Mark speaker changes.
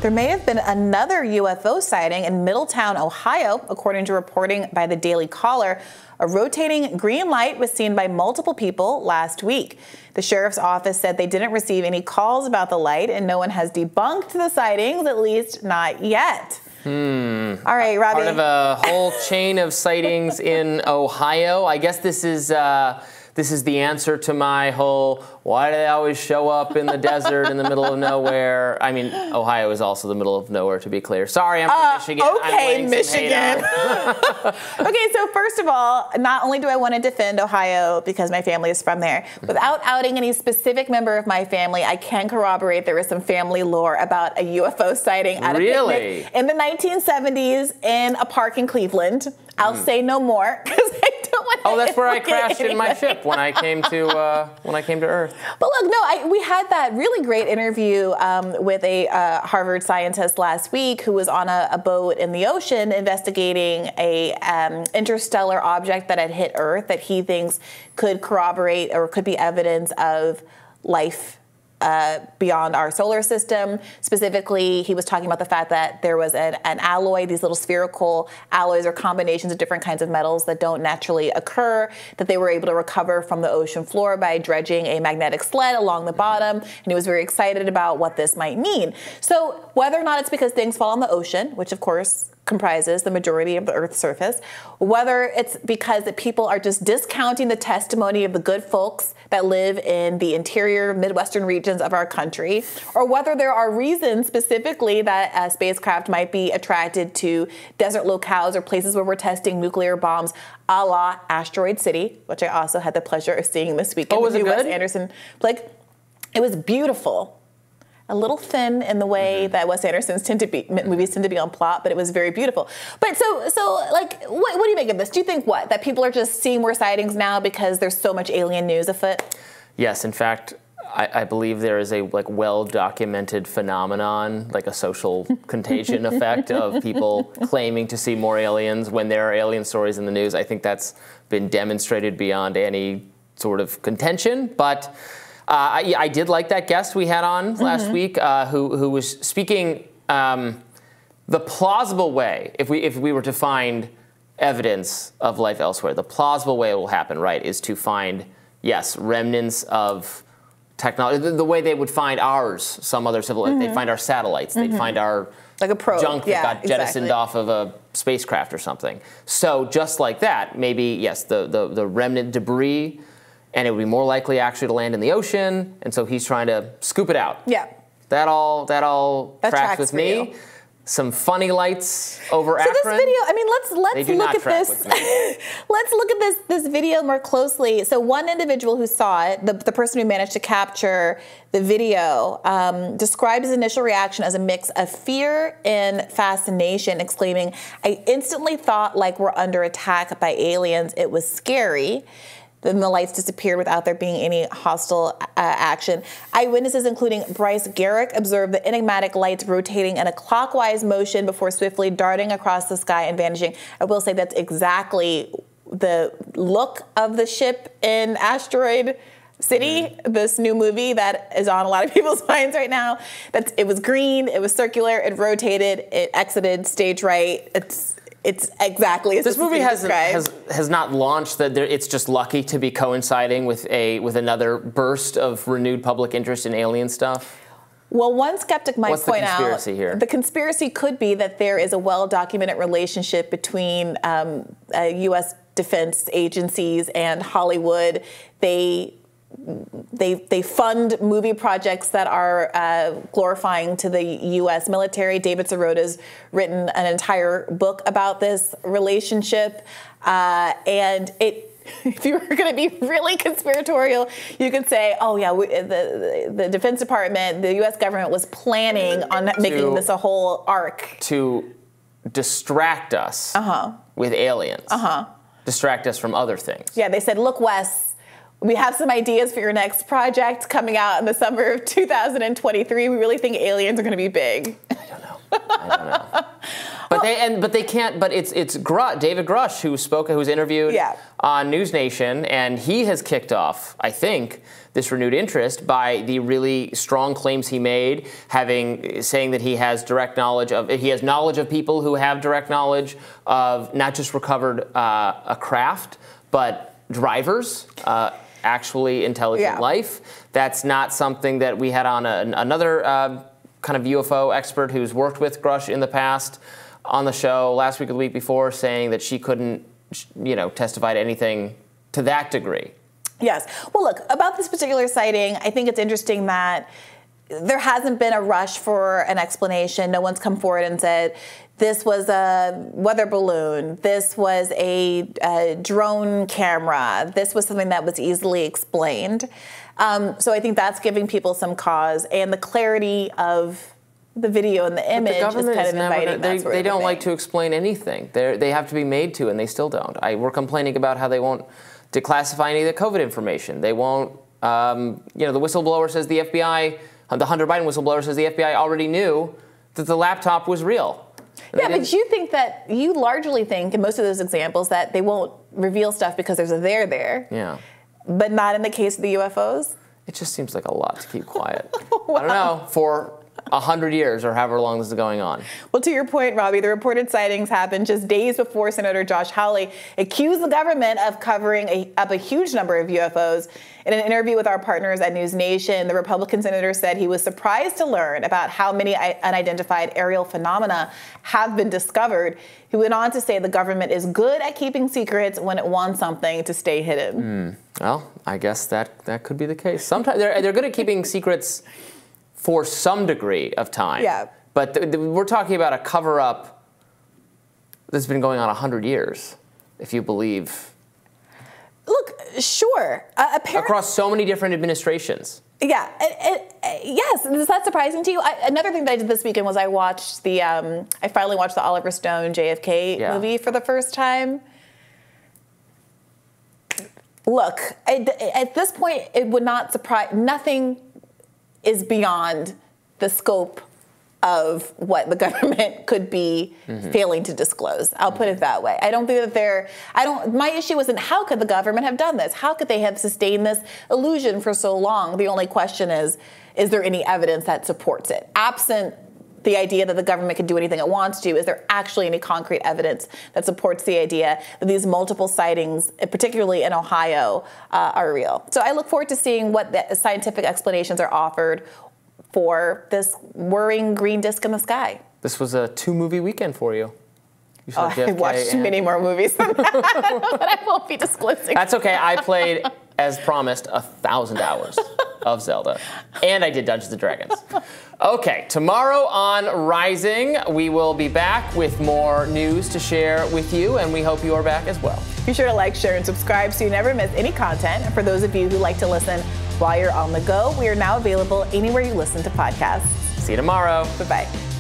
Speaker 1: There may have been another UFO sighting in Middletown, Ohio, according to reporting by the Daily Caller. A rotating green light was seen by multiple people last week. The sheriff's office said they didn't receive any calls about the light, and no one has debunked the sightings, at least not yet. All right, Robby.
Speaker 2: Part of a whole chain of sightings in Ohio. I guess this is the answer to my whole, why do they always show up in the desert in the middle of nowhere? I mean, Ohio is also the middle of nowhere, to be clear. Sorry, I'm from Michigan.
Speaker 1: Okay, Michigan. Okay, so first of all, not only do I want to defend Ohio because my family is from there, without outing any specific member of my family, I can corroborate there is some family lore about a UFO sighting at a picnic in the 1970s in a park in Cleveland. I'll say no more because I don't want to.
Speaker 2: Oh, that's where I crashed in my ship when I came to Earth.
Speaker 1: But look, no, we had that really great interview with a Harvard scientist last week who was on a boat in the ocean investigating a interstellar object that had hit Earth that he thinks could corroborate or could be evidence of life beyond our solar system. Specifically, he was talking about the fact that there was an alloy, these little spherical alloys or combinations of different kinds of metals that don't naturally occur, that they were able to recover from the ocean floor by dredging a magnetic sled along the bottom. And he was very excited about what this might mean. So whether or not it's because things fall in the ocean, which of course comprises the majority of the Earth's surface, whether it's because that people are just discounting the testimony of the good folks that live in the interior Midwestern regions of our country, or whether there are reasons specifically that a spacecraft might be attracted to desert locales or places where we're testing nuclear bombs, a la Asteroid City, which I also had the pleasure of seeing this weekend.
Speaker 2: Oh, was it good?
Speaker 1: Wes Anderson. Like, it was beautiful. A little thin in the way that Wes Anderson's movies tend to be on plot, but it was very beautiful. But so like, what do you make of this? Do you think that people are just seeing more sightings now because there's so much alien news afoot?
Speaker 2: Yes, in fact, I believe there is a well-documented phenomenon, like a social contagion effect of people claiming to see more aliens when there are alien stories in the news. I think that's been demonstrated beyond any sort of contention, but I did like that guest we had on last week, who was speaking the plausible way, if we were to find evidence of life elsewhere, the plausible way it will happen, right, is to find, yes, remnants of technology, the way they would find ours, some other civilization, they'd find our satellites, they'd find our
Speaker 1: like a probe.
Speaker 2: Junk that got jettisoned off of a spacecraft or something. So just like that, maybe, yes, the remnant debris, and it would be more likely actually to land in the ocean, and so he's trying to scoop it out.
Speaker 1: Yeah.
Speaker 2: That all tracks with me.
Speaker 1: You.
Speaker 2: Some funny lights over Akron.
Speaker 1: So this video, I mean, let's look at this. Let's look at this video more closely. So one individual who saw it, the person who managed to capture the video, described his initial reaction as a mix of fear and fascination, exclaiming, "I instantly thought like we're under attack by aliens. It was scary." Then the lights disappeared without there being any hostile action. Eyewitnesses, including Bryce Garrick, observed the enigmatic lights rotating in a clockwise motion before swiftly darting across the sky and vanishing. I will say that's exactly the look of the ship in Asteroid City, this new movie that is on a lot of people's minds right now. It was green, it was circular, it rotated, it exited stage right. It's exactly as
Speaker 2: this movie has not launched. That it's just lucky to be coinciding with another burst of renewed public interest in alien stuff.
Speaker 1: Well, one skeptic might point out
Speaker 2: here?
Speaker 1: The conspiracy could be that there is a well-documented relationship between U.S. defense agencies and Hollywood. They fund movie projects that are glorifying to the U.S. military. David Sirota's written an entire book about this relationship, and if you were going to be really conspiratorial, you could say, "Oh yeah, the Defense Department, the U.S. government was planning on making this a whole arc
Speaker 2: to distract us with aliens, distract us from other things."
Speaker 1: Yeah, they said, "Look, Wes, we have some ideas for your next project coming out in the summer of 2023. We really think aliens are going to be big."
Speaker 2: I don't know. I don't know. But they can't. But it's David Grush who's interviewed on News Nation, and he has kicked off, I think, this renewed interest by the really strong claims he made, saying that he has knowledge of people who have direct knowledge of not just recovered a craft, but drivers. Actually intelligent life. That's not something that we had on another kind of UFO expert who's worked with Grush in the past on the show last week or the week before, saying that she couldn't, testify to anything to that degree.
Speaker 1: Yes. Well, look, about this particular sighting, I think it's interesting that there hasn't been a rush for an explanation. No one's come forward and said, this was a weather balloon, this was a drone camera, this was something that was easily explained. So I think that's giving people some cause, and the clarity of the video and the image is kind of inviting that sort of thing.
Speaker 2: They don't like to explain anything. They have to be made to, and they still don't. We're complaining about how they won't declassify any of the COVID information. They won't, the whistleblower says the FBI, the Hunter Biden whistleblower says the FBI already knew that the laptop was real.
Speaker 1: Yeah, but you largely think in most of those examples that they won't reveal stuff because there's a there. Yeah. But not in the case of the UFOs?
Speaker 2: It just seems like a lot to keep quiet. Wow. I don't know, for 100 years or however long this is going on.
Speaker 1: Well, to your point, Robby, the reported sightings happened just days before Senator Josh Hawley accused the government of covering up a huge number of UFOs. In an interview with our partners at News Nation, the Republican senator said he was surprised to learn about how many unidentified aerial phenomena have been discovered. He went on to say the government is good at keeping secrets when it wants something to stay hidden.
Speaker 2: Well, I guess that could be the case. Sometimes they're good at keeping secrets for some degree of time. Yeah. But we're talking about a cover-up that's been going on 100 years, if you believe.
Speaker 1: Look, sure.
Speaker 2: Across so many different administrations.
Speaker 1: Yeah. Yes. Is that surprising to you? Another thing that I did this weekend was I finally watched the Oliver Stone JFK movie for the first time. Look, at this point, it would not surprise. Nothing is beyond the scope of what the government could be failing to disclose. I'll put it that way. I don't think that my issue isn't how could the government have done this? How could they have sustained this illusion for so long? The only question is there any evidence that supports it? Absent the idea that the government can do anything it wants to, is there actually any concrete evidence that supports the idea that these multiple sightings, particularly in Ohio, are real? So I look forward to seeing what the scientific explanations are offered for this whirring green disc in the sky.
Speaker 2: This was a 2-movie weekend for you.
Speaker 1: I watched many more movies than that, but I won't be disclosing.
Speaker 2: That's okay. I played, as promised, 1,000 hours of Zelda. And I did Dungeons & Dragons. Okay, tomorrow on Rising, we will be back with more news to share with you, and we hope you are back as well.
Speaker 1: Be sure to like, share, and subscribe so you never miss any content. And for those of you who like to listen while you're on the go, we are now available anywhere you listen to podcasts.
Speaker 2: See you tomorrow.
Speaker 1: Bye-bye.